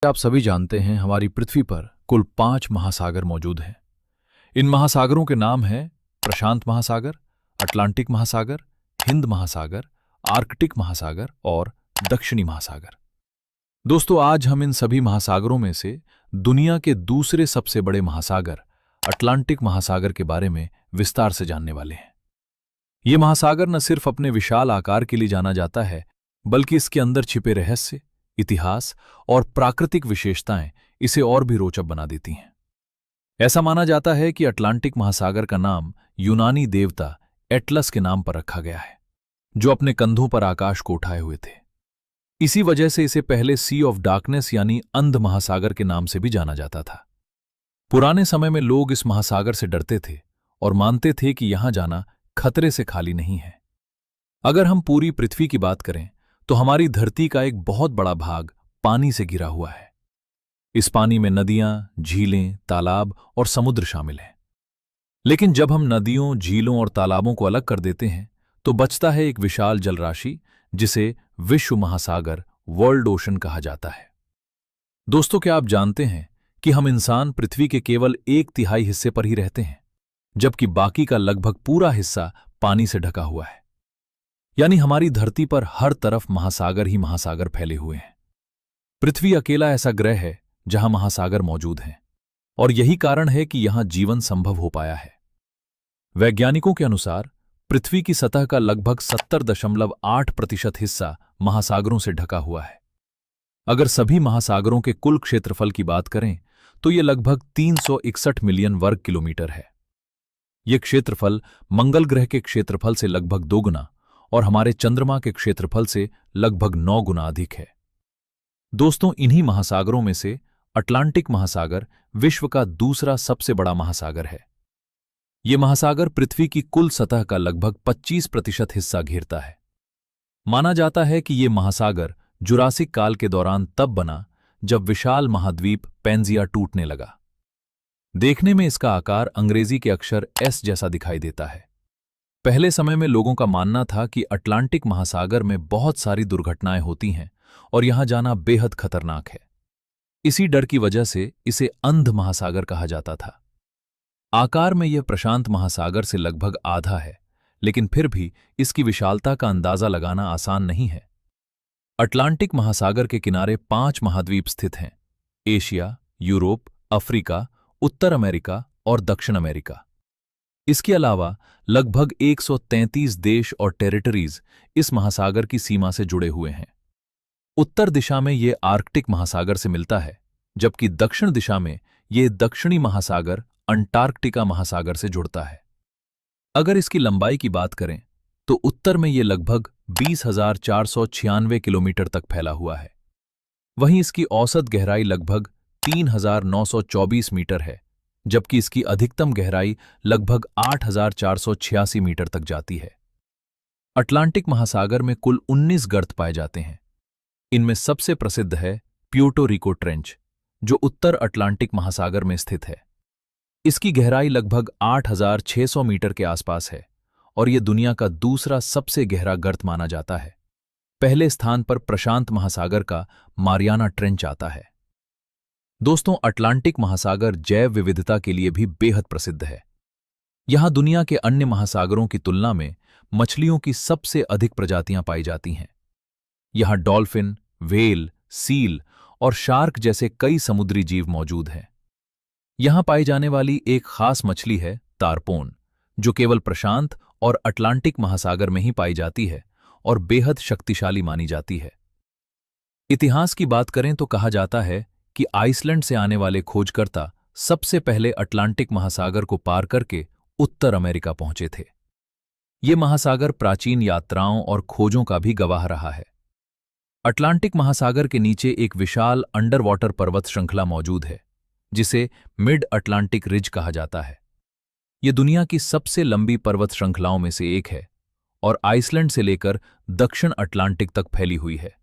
आप सभी जानते हैं हमारी पृथ्वी पर कुल 5 महासागर मौजूद हैं। इन महासागरों के नाम हैं प्रशांत महासागर, अटलांटिक महासागर, हिंद महासागर, आर्कटिक महासागर और दक्षिणी महासागर। दोस्तों, आज हम इन सभी महासागरों में से दुनिया के दूसरे सबसे बड़े महासागर अटलांटिक महासागर के बारे में विस्तार से जानने वाले हैं। ये महासागर न सिर्फ अपने विशाल आकार के लिए जाना जाता है, बल्कि इसके अंदर छिपे रहस्य, इतिहास और प्राकृतिक विशेषताएं इसे और भी रोचक बना देती हैं। ऐसा माना जाता है कि अटलांटिक महासागर का नाम यूनानी देवता एटलस के नाम पर रखा गया है, जो अपने कंधों पर आकाश को उठाए हुए थे। इसी वजह से इसे पहले सी ऑफ डार्कनेस यानी अंध महासागर के नाम से भी जाना जाता था। पुराने समय में लोग इस महासागर से डरते थे और मानते थे कि यहां जाना खतरे से खाली नहीं है। अगर हम पूरी पृथ्वी की बात करें तो हमारी धरती का एक बहुत बड़ा भाग पानी से घिरा हुआ है। इस पानी में नदियां, झीलें, तालाब और समुद्र शामिल हैं। लेकिन जब हम नदियों, झीलों और तालाबों को अलग कर देते हैं तो बचता है एक विशाल जलराशि, जिसे विश्व महासागर, वर्ल्ड ओशन कहा जाता है। दोस्तों, क्या आप जानते हैं कि हम इंसान पृथ्वी के केवल 1/3 हिस्से पर ही रहते हैं, जबकि बाकी का लगभग पूरा हिस्सा पानी से ढका हुआ है। यानी हमारी धरती पर हर तरफ महासागर ही महासागर फैले हुए हैं। पृथ्वी अकेला ऐसा ग्रह है जहां महासागर मौजूद हैं, और यही कारण है कि यहां जीवन संभव हो पाया है। वैज्ञानिकों के अनुसार पृथ्वी की सतह का लगभग 70.8% हिस्सा महासागरों से ढका हुआ है। अगर सभी महासागरों के कुल क्षेत्रफल की बात करें तो यह लगभग 361 मिलियन वर्ग किलोमीटर है। यह क्षेत्रफल मंगल ग्रह के क्षेत्रफल से लगभग 2 गुना और हमारे चंद्रमा के क्षेत्रफल से लगभग 9 गुना अधिक है। दोस्तों, इन्हीं महासागरों में से अटलांटिक महासागर विश्व का दूसरा सबसे बड़ा महासागर है। यह महासागर पृथ्वी की कुल सतह का लगभग 25% हिस्सा घेरता है। माना जाता है कि यह महासागर जुरासिक काल के दौरान तब बना जब विशाल महाद्वीप पैंजिया टूटने लगा। देखने में इसका आकार अंग्रेजी के अक्षर एस जैसा दिखाई देता है। पहले समय में लोगों का मानना था कि अटलांटिक महासागर में बहुत सारी दुर्घटनाएं होती हैं और यहां जाना बेहद खतरनाक है। इसी डर की वजह से इसे अंध महासागर कहा जाता था। आकार में यह प्रशांत महासागर से लगभग आधा है, लेकिन फिर भी इसकी विशालता का अंदाजा लगाना आसान नहीं है। अटलांटिक महासागर के किनारे 5 महाद्वीप स्थित हैं: एशिया, यूरोप, अफ्रीका, उत्तर अमेरिका और दक्षिण अमेरिका। इसके अलावा लगभग 133 देश और टेरिटरीज इस महासागर की सीमा से जुड़े हुए हैं। उत्तर दिशा में यह आर्कटिक महासागर से मिलता है, जबकि दक्षिण दिशा में यह दक्षिणी महासागर अंटार्कटिका महासागर से जुड़ता है। अगर इसकी लंबाई की बात करें तो उत्तर में यह लगभग 20,496 किलोमीटर तक फैला हुआ है। वहीं इसकी औसत गहराई लगभग 3,924 मीटर है, जबकि इसकी अधिकतम गहराई लगभग 8,486 मीटर तक जाती है। अटलांटिक महासागर में कुल 19 गर्त पाए जाते हैं। इनमें सबसे प्रसिद्ध है प्यूर्टो रिको ट्रेंच, जो उत्तर अटलांटिक महासागर में स्थित है। इसकी गहराई लगभग 8,600 मीटर के आसपास है और यह दुनिया का दूसरा सबसे गहरा गर्त माना जाता है। पहले स्थान पर प्रशांत महासागर का मारियाना ट्रेंच आता है। दोस्तों, अटलांटिक महासागर जैव विविधता के लिए भी बेहद प्रसिद्ध है। यहां दुनिया के अन्य महासागरों की तुलना में मछलियों की सबसे अधिक प्रजातियां पाई जाती हैं। यहां डॉल्फिन, व्हेल, सील और शार्क जैसे कई समुद्री जीव मौजूद हैं। यहां पाई जाने वाली एक खास मछली है तारपोन, जो केवल प्रशांत और अटलांटिक महासागर में ही पाई जाती है और बेहद शक्तिशाली मानी जाती है। इतिहास की बात करें तो कहा जाता है कि आइसलैंड से आने वाले खोजकर्ता सबसे पहले अटलांटिक महासागर को पार करके उत्तर अमेरिका पहुंचे थे। ये महासागर प्राचीन यात्राओं और खोजों का भी गवाह रहा है। अटलांटिक महासागर के नीचे एक विशाल अंडर वाटर पर्वत श्रृंखला मौजूद है, जिसे मिड अटलांटिक रिज कहा जाता है। यह दुनिया की सबसे लंबी पर्वत श्रृंखलाओं में से एक है और आइसलैंड से लेकर दक्षिण अटलांटिक तक फैली हुई है।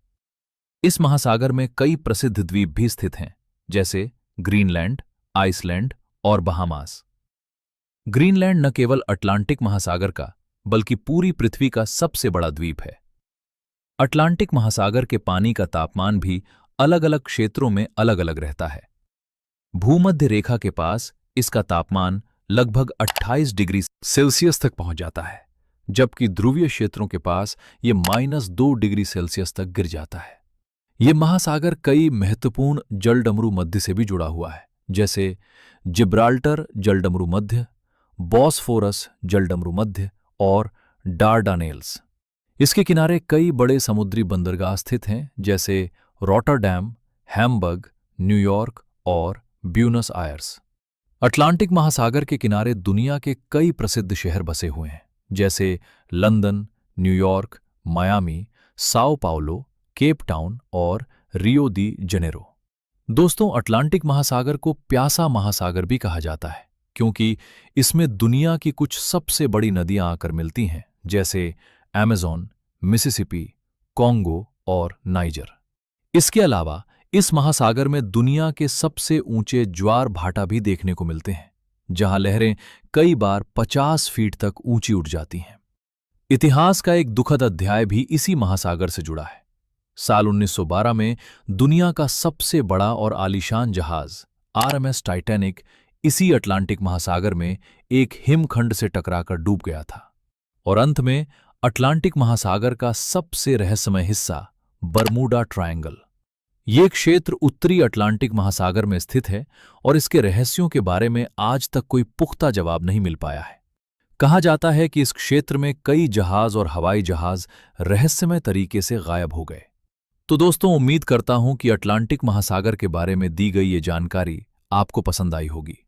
इस महासागर में कई प्रसिद्ध द्वीप भी स्थित हैं, जैसे ग्रीनलैंड, आइसलैंड और बहामास। ग्रीनलैंड न केवल अटलांटिक महासागर का बल्कि पूरी पृथ्वी का सबसे बड़ा द्वीप है। अटलांटिक महासागर के पानी का तापमान भी अलग अलग क्षेत्रों में अलग अलग रहता है। भूमध्य रेखा के पास इसका तापमान लगभग 28 डिग्री सेल्सियस तक पहुंच जाता है, जबकि ध्रुवीय क्षेत्रों के पास ये -2 डिग्री सेल्सियस तक गिर जाता है। ये महासागर कई महत्वपूर्ण जलडमरू मध्य से भी जुड़ा हुआ है, जैसे जिब्राल्टर जलडमरू मध्य, बॉस्फोरस जलडमरू मध्य और डार्डानेल्स। इसके किनारे कई बड़े समुद्री बंदरगाह स्थित हैं, जैसे रॉटरडैम, हैम्बर्ग, न्यूयॉर्क और ब्यूनस आयर्स। अटलांटिक महासागर के किनारे दुनिया के कई प्रसिद्ध शहर बसे हुए हैं, जैसे London, New York, Miami, Sao Paulo, Cape Town और रियो दी जनेरो। दोस्तों, अटलांटिक महासागर को प्यासा महासागर भी कहा जाता है, क्योंकि इसमें दुनिया की कुछ सबसे बड़ी नदियां आकर मिलती हैं, जैसे अमेज़न, मिसिसिपी, कॉन्गो और नाइजर। इसके अलावा इस महासागर में दुनिया के सबसे ऊंचे ज्वार भाटा भी देखने को मिलते हैं, जहां लहरें कई बार 50 फीट तक ऊंची उठ जाती हैं। इतिहास का एक दुखद अध्याय भी इसी महासागर से जुड़ा है। साल 1912 में दुनिया का सबसे बड़ा और आलीशान जहाज आरएमएस टाइटैनिक इसी अटलांटिक महासागर में एक हिमखंड से टकराकर डूब गया था। और अंत में अटलांटिक महासागर का सबसे रहस्यमय हिस्सा बरमूडा ट्रायंगल। ये क्षेत्र उत्तरी अटलांटिक महासागर में स्थित है और इसके रहस्यों के बारे में आज तक कोई पुख्ता जवाब नहीं मिल पाया है। कहा जाता है कि इस क्षेत्र में कई जहाज और हवाई जहाज रहस्यमय तरीके से गायब हो गए। तो दोस्तों, उम्मीद करता हूं कि अटलांटिक महासागर के बारे में दी गई ये जानकारी आपको पसंद आई होगी।